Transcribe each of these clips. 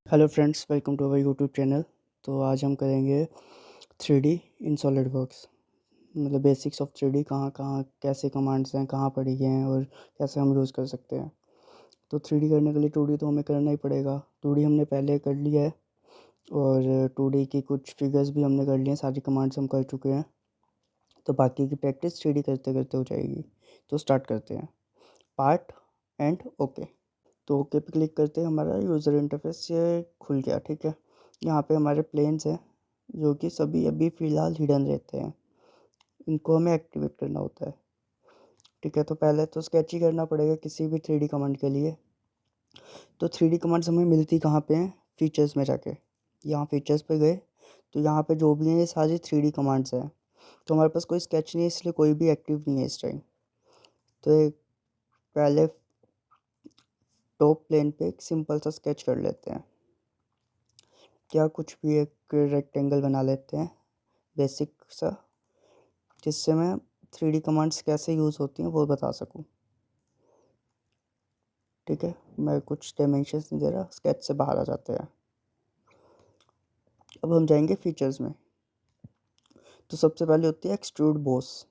Hello friends, welcome to our YouTube channel. तो आज हम करेंगे 3D इन सॉलिड वर्क्स। मतलब बेसिक्स ऑफ 3D, कहाँ कहाँ कैसे कमांड्स हैं, कहाँ पढ़ी गए हैं और कैसे हम यूज़ कर सकते हैं। तो 3D करने के लिए 2D तो हमें करना ही पड़ेगा। 2D हमने पहले कर लिया है और 2D की कुछ फिगर्स भी हमने कर लिए हैं, सारी कमांड्स हम कर चुके हैं। तो बाकी की प्रैक्टिस 3D करते करते हो जाएगी। तो स्टार्ट करते हैं। Part and okay. तो ओके पे क्लिक करते ही हमारा यूज़र इंटरफेस ये खुल गया। ठीक है, यहाँ पे हमारे प्लेन्स हैं जो कि सभी अभी फ़िलहाल हिडन रहते हैं, इनको हमें एक्टिवेट करना होता है। ठीक है, तो पहले तो स्केच ही करना पड़ेगा किसी भी 3D कमांड के लिए। तो 3D कमांड्स हमें मिलती कहाँ पे हैं? फीचर्स में जाके। यहाँ फीचर्स पे गए तो यहाँ पे जो भी हैं ये सारी 3D कमांड्स हैं। तो हमारे पास कोई स्केच नहीं है, इसलिए कोई भी एक्टिव नहीं है इस टाइम। तो एक पहले टॉप प्लेन पे एक सिंपल सा स्केच कर लेते हैं। क्या कुछ भी एक रेक्टेंगल बना लेते हैं बेसिक सा, जिससे मैं 3D कमांड्स कैसे यूज़ होती हैं वो बता सकूं। ठीक है, मैं कुछ डायमेंशंस नहीं दे रहा, स्केच से बाहर आ जाते हैं। अब हम जाएंगे फीचर्स में। तो सबसे पहले होती है एक्सट्रूड बॉस।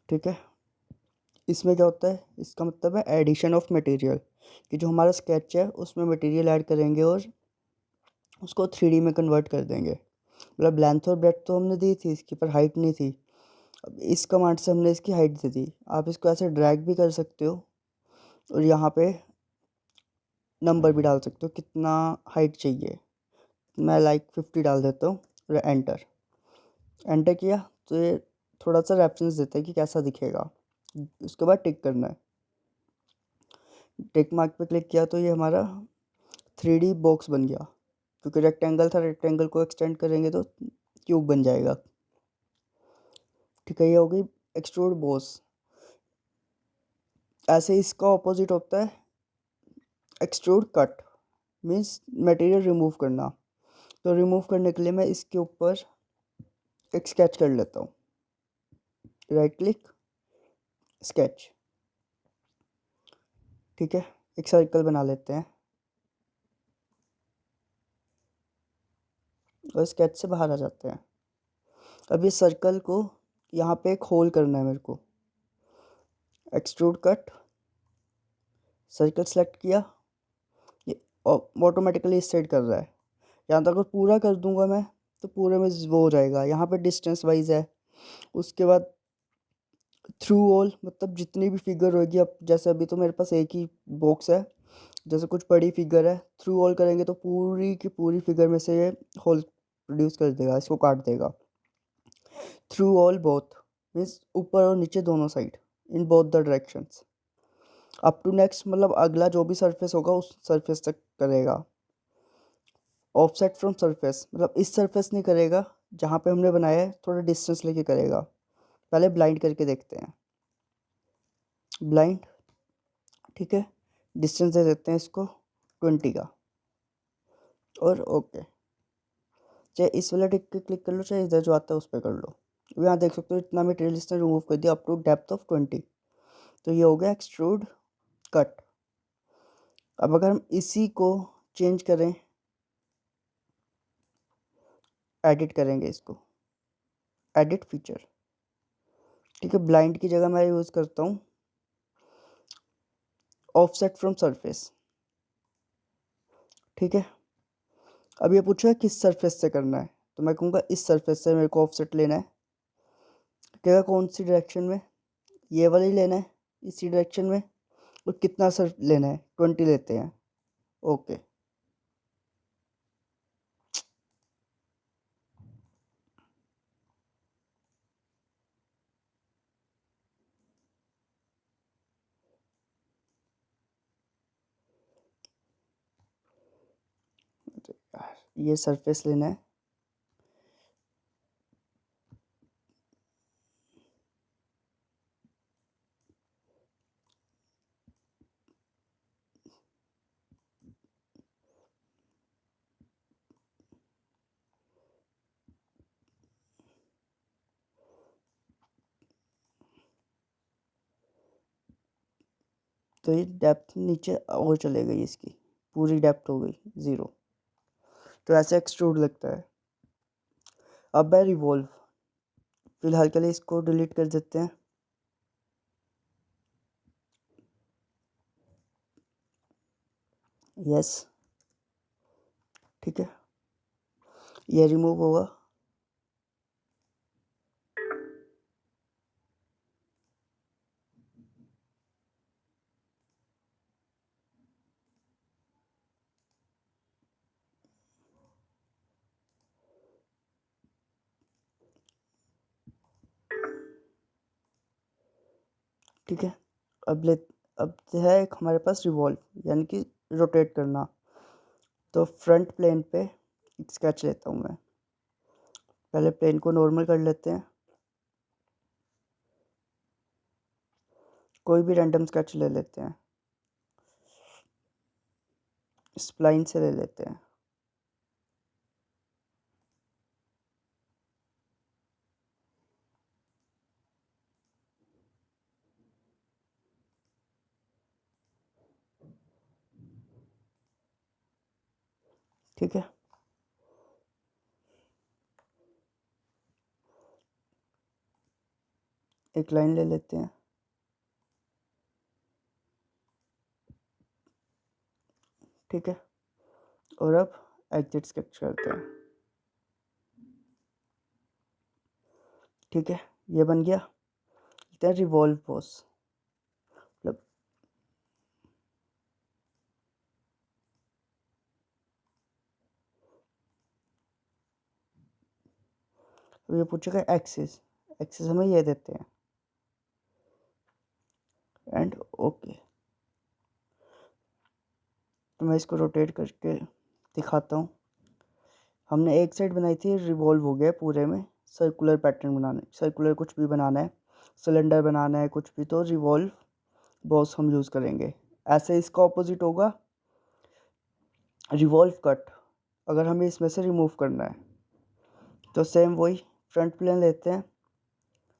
ठीक है, इसमें क्या होता है? इसका मतलब है एडिशन ऑफ मटेरियल, कि जो हमारा स्केच है उसमें मटेरियल ऐड करेंगे और उसको 3D में कन्वर्ट कर देंगे। मतलब लेंथ और ब्रेड्थ तो हमने दी थी इसकी, पर हाइट नहीं थी। अब इस कमांड से हमने इसकी हाइट दे दी। आप इसको ऐसे ड्रैग भी कर सकते हो और यहाँ पे नंबर भी डाल सकते हो कितना हाइट चाहिए। मैं लाइक 50 डाल देता हूँ और एंटर। एंटर किया तो ये थोड़ा सा रेफरेंस देता है कि कैसा दिखेगा। उसके बाद टिक करना है। टिक मार्क पे क्लिक किया तो ये हमारा 3D बॉक्स बन गया, क्योंकि रेक्टेंगल था, रेक्टेंगल को एक्सटेंड करेंगे तो क्यूब बन जाएगा। ठीक है, ये हो गई एक्सट्रूड बॉस। ऐसे इसका ऑपोजिट होता है extrude cut, means material remove करना। तो रिमूव करने के लिए मैं इसके ऊपर एक स्केच कर लेता हूँ। Right click, sketch. ठीक है, एक सर्कल बना लेते हैं और स्केच से बाहर आ जाते हैं। अब इस सर्कल को यहाँ पे एक होल करना है मेरे को। एक्सट्रूड कट, सर्कल सेलेक्ट किया, ये ऑटोमेटिकली इस साइड कर रहा है। यहाँ तक अगर पूरा कर दूंगा मैं तो पूरे में वो हो जाएगा। यहाँ पे डिस्टेंस वाइज है। उसके बाद थ्रू ऑल, मतलब जितनी भी फिगर होगी, अब जैसे अभी तो मेरे पास एक ही बॉक्स है, जैसे कुछ बड़ी फिगर है, थ्रू ऑल करेंगे तो पूरी की पूरी फिगर में से ये होल प्रोड्यूस कर देगा, इसको काट देगा। थ्रू ऑल बोथ मीन्स ऊपर और नीचे दोनों side, in both the directions. Up to next, मतलब अगला जो भी सरफेस होगा उस सरफेस तक करेगा। ऑफसेट फ्रॉम सरफेस, मतलब इस सरफेस नहीं करेगा जहाँ पे हमने बनाया है, थोड़ा डिस्टेंस लेके करेगा। पहले ब्लाइंड करके देखते हैं। ब्लाइंड, ठीक है, डिस्टेंस दे देते हैं इसको 20 का और ओके। चाहे इस वाला टिक पे क्लिक कर लो, चाहे इधर जो आता है उस पर कर लो। यहाँ देख सकते हो इतना मटेरियल इसने रिमूव कर दिया अप टू डेप्थ ऑफ 20। तो ये हो गया एक्सट्रूड कट। अब अगर हम इसी को चेंज करें, एडिट करेंगे इसको, एडिट फीचर। ठीक है, ब्लाइंड की जगह मैं यूज़ करता हूँ ऑफसेट फ्रॉम सरफेस। ठीक है, अब ये पूछा किस सरफेस से करना है, तो मैं कहूँगा इस सरफेस से मेरे को ऑफसेट लेना है। कहेगा कौन सी डायरेक्शन में? ये वाला ही लेना है, इसी डायरेक्शन में। और कितना सर लेना है? 20 लेते हैं, ओके। ये सरफेस लेना है। तो ये डेप्थ नीचे और चले गई, इसकी पूरी डेप्थ हो गई 0। तो ऐसे एक्सट्रूड लगता है। अब है रिवॉल्व। फिलहाल के लिए इसको डिलीट कर देते हैं। यस, ठीक है, ये रिमूव होगा। ठीक है, अब है एक हमारे पास रिवॉल्व यानी कि रोटेट करना। तो फ्रंट प्लेन पे एक स्केच लेता हूँ मैं। पहले प्लेन को नॉर्मल कर लेते हैं, कोई भी रैंडम स्केच ले लेते हैं, स्प्लाइन से ले लेते हैं। ठीक है, एक लाइन ले लेते हैं। ठीक है, और अब एग्जिट स्केच करते हैं। ठीक है, ये बन गया। रिवॉल्व पॉज, मतलब ये पूछेगा एक्सिस, एक्सिस हमें ये देते हैं एंड ओके। तो मैं इसको रोटेट करके दिखाता हूँ। हमने एक साइड बनाई थी, रिवॉल्व हो गया पूरे में। सर्कुलर पैटर्न बनाना है, सर्कुलर कुछ भी बनाना है, सिलेंडर बनाना है, कुछ भी, तो रिवॉल्व बॉस हम यूज़ करेंगे। ऐसे इसका ऑपोजिट होगा रिवॉल्व कट। अगर हमें इसमें से रिमूव करना है तो सेम वही फ्रंट प्लेन लेते हैं,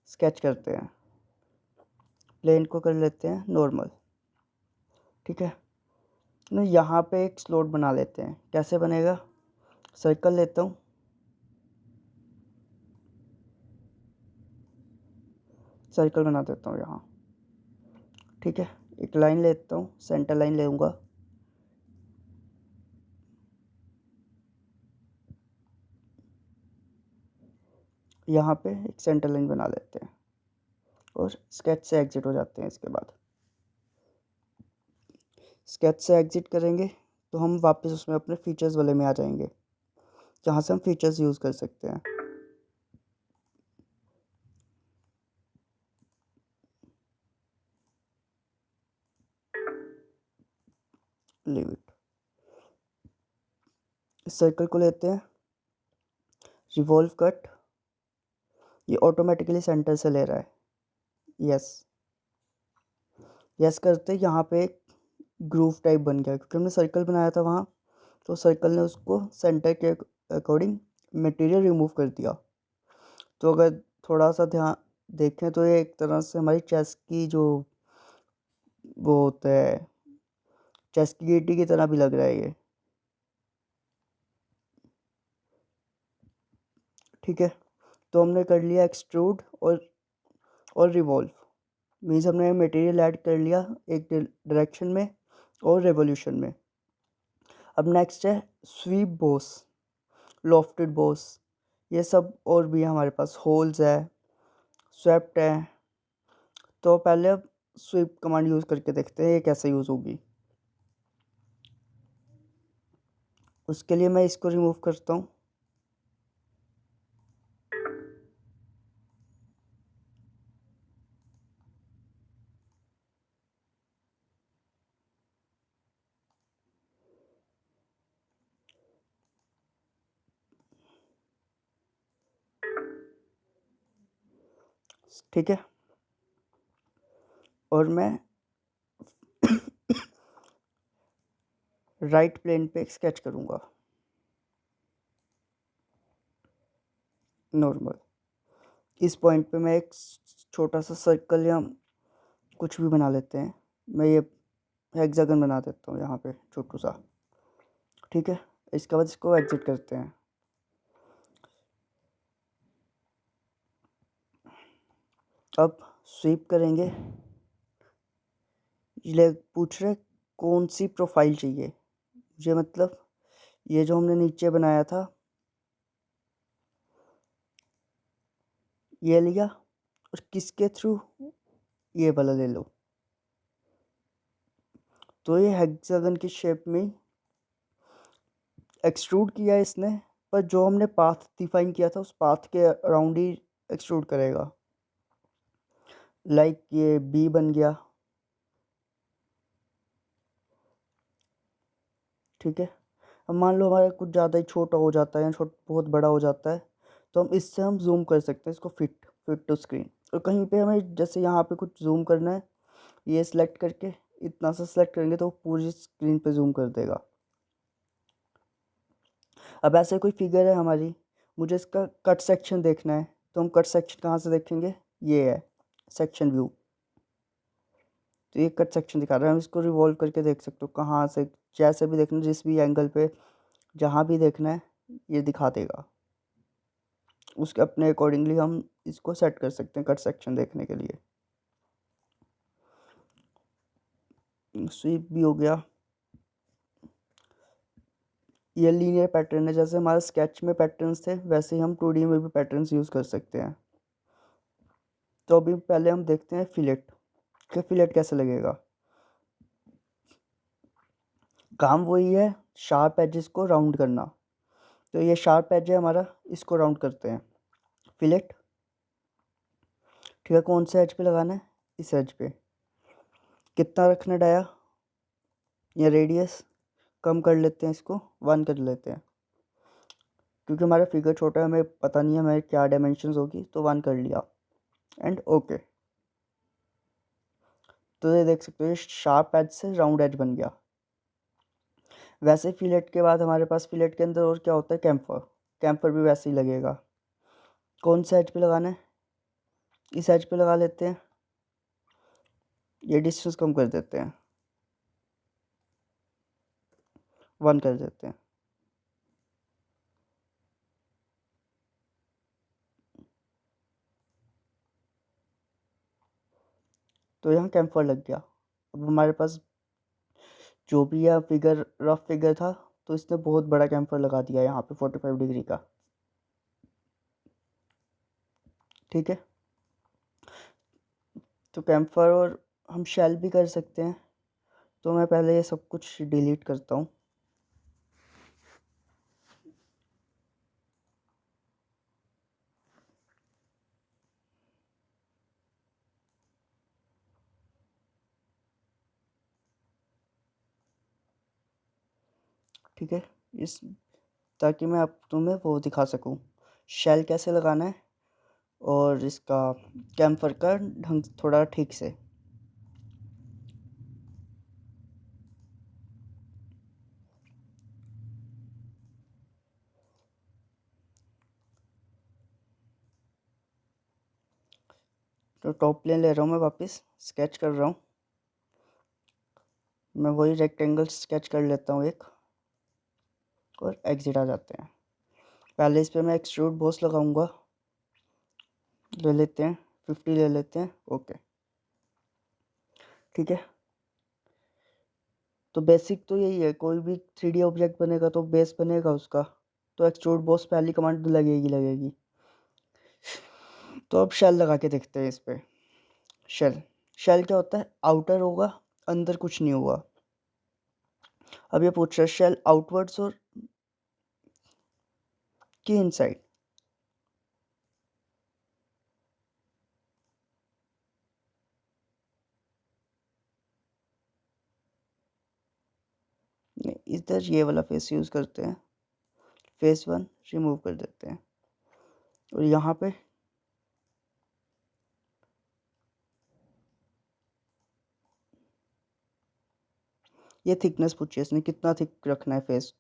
स्केच करते हैं, प्लेन को कर लेते हैं नॉर्मल। ठीक है ना, यहाँ पे एक स्लॉट बना लेते हैं। कैसे बनेगा, सर्कल लेता हूँ, सर्कल बना देता हूँ यहाँ। ठीक है, एक लाइन लेता हूँ, सेंटर लाइन लेऊँगा, यहाँ पे एक सेंटर लाइन बना लेते हैं और स्केच से एग्जिट हो जाते हैं। इसके बाद स्केच से एग्जिट करेंगे तो हम वापस उसमें अपने फीचर्स वाले में आ जाएंगे, जहाँ से हम फीचर्स यूज़ कर सकते हैं। Leave it. इस सर्कल को लेते हैं, रिवॉल्व कट, ये ऑटोमेटिकली सेंटर से ले रहा है। यस, यस करते यहाँ पे एक ग्रूव टाइप बन गया, क्योंकि हमने सर्कल बनाया था वहाँ, तो सर्कल ने उसको सेंटर के अकॉर्डिंग मटेरियल रिमूव कर दिया। तो अगर थोड़ा सा ध्यान देखें तो ये एक तरह से हमारी चेस्ट की जो वो होता है, चेस्ट की गिट्टी की तरह भी लग रहा है ये। ठीक है, तो हमने कर लिया एक्सट्रूड और रिवॉल्व, मीन्स हमने मटेरियल ऐड कर लिया एक डायरेक्शन में और रेवोल्यूशन में। अब नेक्स्ट है स्वीप बॉस, लॉफ्टेड बॉस, ये सब और भी है हमारे पास, होल्स है, स्वेप्ट है। तो पहले अब स्वीप कमांड यूज़ करके देखते हैं ये कैसे यूज़ होगी। उसके लिए मैं इसको रिमूव करता हूँ। ठीक है, और मैं राइट प्लेन पे स्केच करूँगा नॉर्मल। इस पॉइंट पे मैं एक छोटा सा सर्कल या कुछ भी बना लेते हैं। मैं ये हेक्सागन बना देता हूँ यहाँ पे छोटू सा। ठीक है, इसके बाद इसको एग्जिट करते हैं। अब स्वीप करेंगे। ये पूछ रहे कौन सी प्रोफाइल चाहिए मुझे, मतलब ये जो हमने नीचे बनाया था ये लिया, और किसके थ्रू, ये वाला ले लो। तो ये हेक्सागन की शेप में एक्सट्रूड किया है इसने, पर जो हमने पाथ डिफाइन किया था उस पाथ के अराउंड ही एक्सट्रूड करेगा। लाइक ये बी बन गया, ठीक है। अब मान लो हमारा कुछ ज़्यादा ही छोटा हो जाता है या बहुत बड़ा हो जाता है, तो हम इससे जूम कर सकते हैं इसको, फिट टू स्क्रीन। और कहीं पे हमें जैसे यहाँ पे कुछ जूम करना है, ये सिलेक्ट करके इतना सा सिलेक्ट करेंगे तो पूरी स्क्रीन पे जूम कर देगा। अब ऐसे कोई फिगर है हमारी, मुझे इसका कट सेक्शन देखना है, तो हम कट सेक्शन कहाँ से देखेंगे, ये है सेक्शन व्यू। तो ये कट सेक्शन दिखा रहा है, हम इसको रिवॉल्व करके देख सकते हो कहाँ से, जैसे भी देखना, जिस भी एंगल पे जहाँ भी देखना है ये दिखा देगा। उसके अपने अकॉर्डिंगली हम इसको सेट कर सकते हैं कट सेक्शन देखने के लिए। स्वीप भी हो गया। ये लीनियर पैटर्न है, जैसे हमारे स्केच में पैटर्न्स थे वैसे ही हम 2D में भी पैटर्न्स यूज़ कर सकते हैं। तो अभी पहले हम देखते हैं फिलेट, कि फिलेट कैसे लगेगा। काम वही है, शार्प एजेस को राउंड करना। तो ये शार्प एज है हमारा, इसको राउंड करते हैं फिलेट, ठीक है। कौन से एज पे लगाना है, इस एज पे। कितना रखना डाया या रेडियस, कम कर लेते हैं इसको, 1 कर लेते हैं, क्योंकि हमारा फिगर छोटा है, हमें पता नहीं है हमें क्या डायमेंशंस होगी, तो 1 कर लिया एंड ओके। तो ये देख सकते हो शार्प एज से राउंड एज बन गया। वैसे फिलेट के बाद हमारे पास फिलेट के अंदर और क्या होता है, कैम्फर। कैम्फर भी वैसे ही लगेगा। कौन से एज पे लगाना है, इस एज पे लगा लेते हैं, ये डिस्टेंस कम कर देते हैं, 1 कर देते हैं। तो यहाँ कैम्फर लग गया। अब हमारे पास जो भी यह फिगर रफ फिगर था, तो इसने बहुत बड़ा कैम्फर लगा दिया यहाँ पे 45 डिग्री का, ठीक है। तो कैम्फर, और हम शेल भी कर सकते हैं। तो मैं पहले ये सब कुछ डिलीट करता हूँ। ठीक है, इस ताकि मैं आप तुम्हें वो दिखा सकूं शेल कैसे लगाना है, और इसका कैम्फर का ढंग थोड़ा ठीक से। तो टॉप प्लेन ले रहा हूँ मैं, वापस स्केच कर रहा हूँ मैं, वही रेक्टेंगल स्केच कर लेता हूँ एक, और एग्जिट आ जाते हैं। पहले इस पे मैं एक्सट्रूड बॉस लगाऊंगा, ले लेते हैं 50 ले लेते हैं, ओके, ठीक है। तो बेसिक तो यही है, कोई भी 3D ऑब्जेक्ट बनेगा तो बेस बनेगा उसका, तो एक्सट्रूड बॉस पहली कमांड लगेगी। तो अब शेल लगा के देखते हैं इस पे। शेल शेल क्या होता है, आउटर होगा, अंदर कुछ नहीं होगा। अब ये पूछ रहा है शेल आउटवर्ड्स और की इनसाइड। इधर ये वाला फेस यूज़ करते हैं, फेस 1 रिमूव कर देते हैं, और यहाँ पे ये थिकनेस पूछी है इसने, कितना थिक रखना है फेस,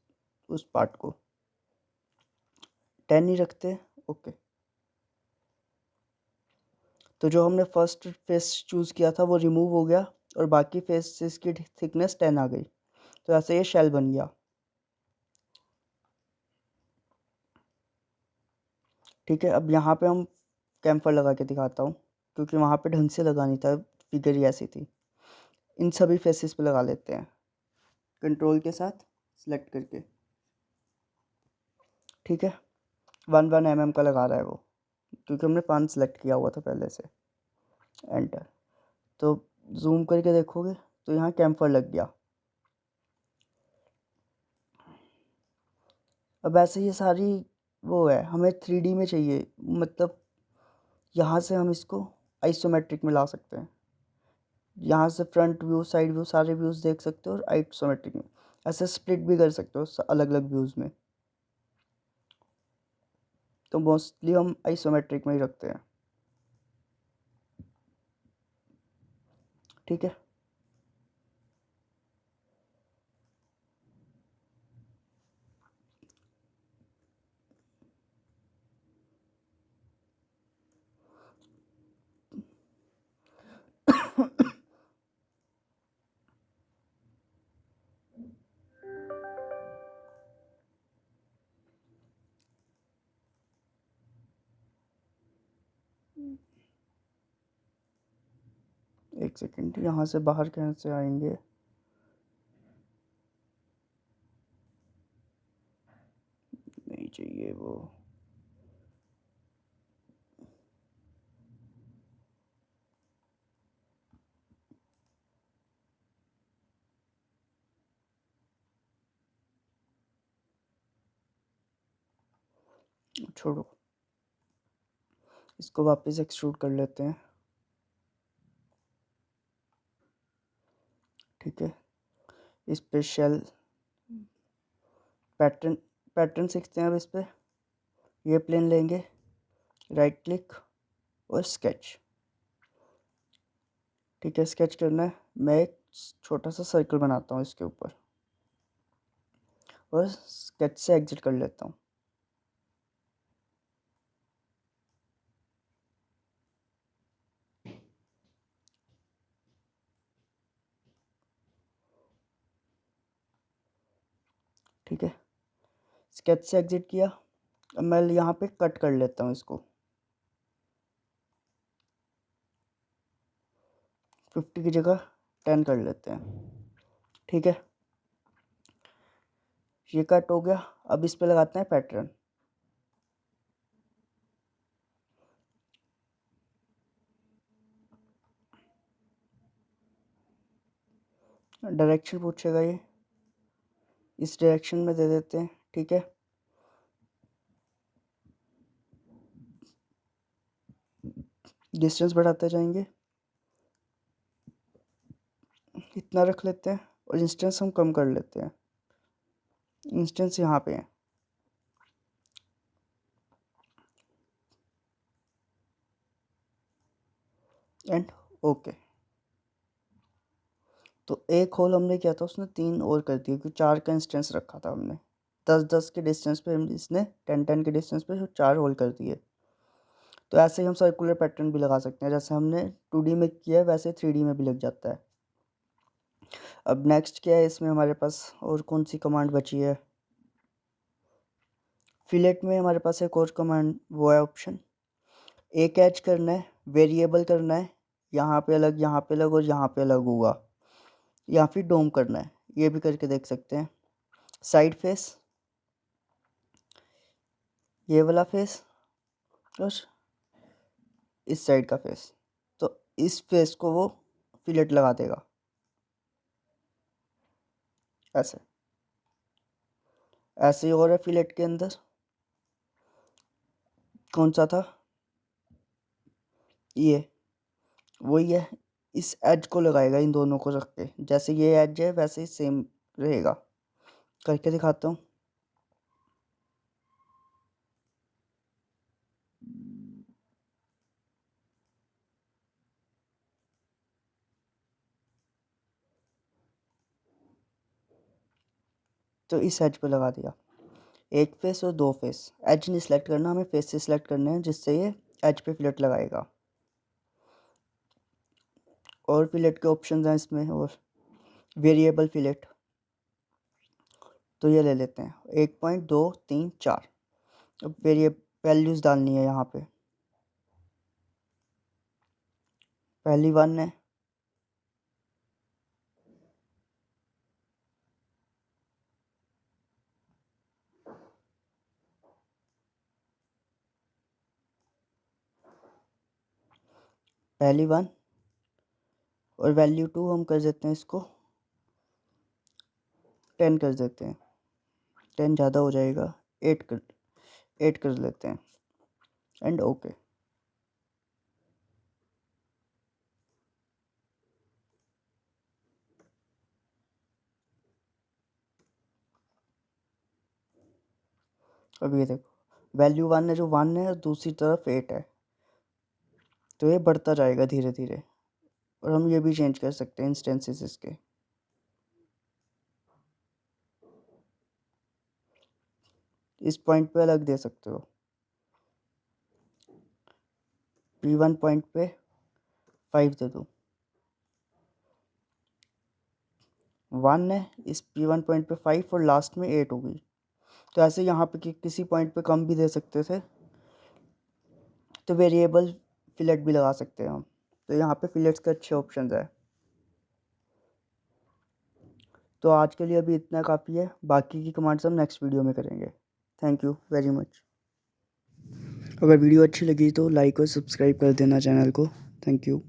उस पार्ट को 10 ही रखते हैं, ओके। तो जो हमने फर्स्ट फेस चूज़ किया था वो रिमूव हो गया, और बाकी फेसेस की थिकनेस 10 आ गई। तो ऐसे ये शेल बन गया। ठीक है, अब यहाँ पे हम कैम्फर लगा के दिखाता हूँ, क्योंकि वहाँ पे ढंग से लगा नहीं था, फिगर ही ऐसी थी। इन सभी फेसेस पे लगा लेते हैं कंट्रोल के साथ सिलेक्ट करके। ठीक है, 1 mm का लगा रहा है वो, क्योंकि हमने 5 सेलेक्ट किया हुआ था पहले से। एंटर। तो जूम करके देखोगे तो यहाँ कैम्फर लग गया। अब ऐसे ये सारी वो है, हमें 3D में चाहिए, मतलब यहाँ से हम इसको आइसोमेट्रिक में ला सकते हैं। यहाँ से फ्रंट व्यू, साइड व्यू, सारे व्यूज़ देख सकते हो, और आइसोमेट्रिक में ऐसे स्प्लिट भी कर सकते हो अलग अलग व्यूज़ में। तो मोस्टली हम आइसोमेट्रिक में ही रखते हैं। ठीक है, एक सेकेंड, यहाँ से बाहर कैसे आएंगे? नहीं चाहिए वो। छोड़ो, इसको वापस एक्सट्रूड कर लेते हैं। ठीक है, इस पे शेल पैटर्न पैटर्न सीखते हैं। अब इस पे ये प्लेन लेंगे, राइट क्लिक और स्केच। ठीक है, स्केच करना है। मैं एक छोटा सा सर्कल बनाता हूँ इसके ऊपर, और स्केच से एग्जिट कर लेता हूँ। ठीक है, स्केच से एग्जिट किया। अब मैं यहाँ पे कट कर लेता हूँ इसको, 50 की जगह 10 कर लेते हैं। ठीक है, ये कट हो गया। अब इस पे लगाते हैं पैटर्न। डायरेक्शन पूछेगा, ये इस डायरेक्शन में दे देते हैं। ठीक है, डिस्टेंस बढ़ाते जाएंगे, इतना रख लेते हैं, और इंस्टेंस हम कम कर लेते हैं। इंस्टेंस यहाँ पे है। And okay. तो एक होल हमने किया था, उसने 3 और कर दिए, क्योंकि 4 का इंस्टेंस रखा था हमने। 10-10 के डिस्टेंस पे इसने 10-10 के डिस्टेंस पे 4 होल कर दिए। तो ऐसे ही हम सर्कुलर पैटर्न भी लगा सकते हैं, जैसे हमने 2D में किया है वैसे 3D में भी लग जाता है। अब नेक्स्ट क्या है इसमें हमारे पास, और कौन सी कमांड बची है? फिलेट में हमारे पास एक और कमांड वो है ऑप्शन, एक एज करना है, वेरिएबल करना है, यहाँ पे अलग, यहाँ पे अलग, और यहाँ पे अलग होगा, या फिर डोम करना है। ये भी करके देख सकते हैं। साइड फेस, ये वाला फेस, और इस साइड का फेस। तो इस फेस को वो फिलेट लगा देगा ऐसे। ऐसे ही और है फिलेट के अंदर, कौन सा था ये, वही है। इस एज को लगाएगा, इन दोनों को रख के, जैसे ये एज है वैसे ही सेम रहेगा। करके दिखाता हूँ। तो इस एज पे लगा दिया, एक फेस और 2 फेस। एज नहीं सिलेक्ट करना, हमें फेस से सिलेक्ट करने हैं, जिससे ये एज पे फिलेट लगाएगा। और फिलेट के ऑप्शंस हैं इसमें, और वेरिएबल फिलेट, तो ये ले लेते हैं 1.2 3 4। अब वैल्यूज़ डालनी है यहाँ पे। पहली 1 है, पहली 1 और वैल्यू 2 हम कर देते हैं इसको 10 कर देते हैं, 10 ज़्यादा हो जाएगा, 8 कर लेते हैं एंड ओके। अब ये देखो वैल्यू 1 है, जो 1 है और दूसरी तरफ 8 है, तो ये बढ़ता जाएगा धीरे धीरे। और हम ये भी चेंज कर सकते हैं इंस्टेंसेस इसके। इस पॉइंट पे अलग दे सकते हो, P1 पॉइंट पे 5 दे दो, 1 है इस P1 पॉइंट पे 5 और लास्ट में 8 होगी। तो ऐसे यहाँ पे किसी पॉइंट पे कम भी दे सकते थे, तो वेरिएबल फिलेट भी लगा सकते हैं हम। तो यहाँ पे फिलेट्स के अच्छे ऑप्शंस है। तो आज के लिए अभी इतना काफ़ी है, बाकी की कमांड्स हम नेक्स्ट वीडियो में करेंगे। Thank you very much. अगर वीडियो अच्छी लगी तो लाइक और सब्सक्राइब कर देना चैनल को। Thank you.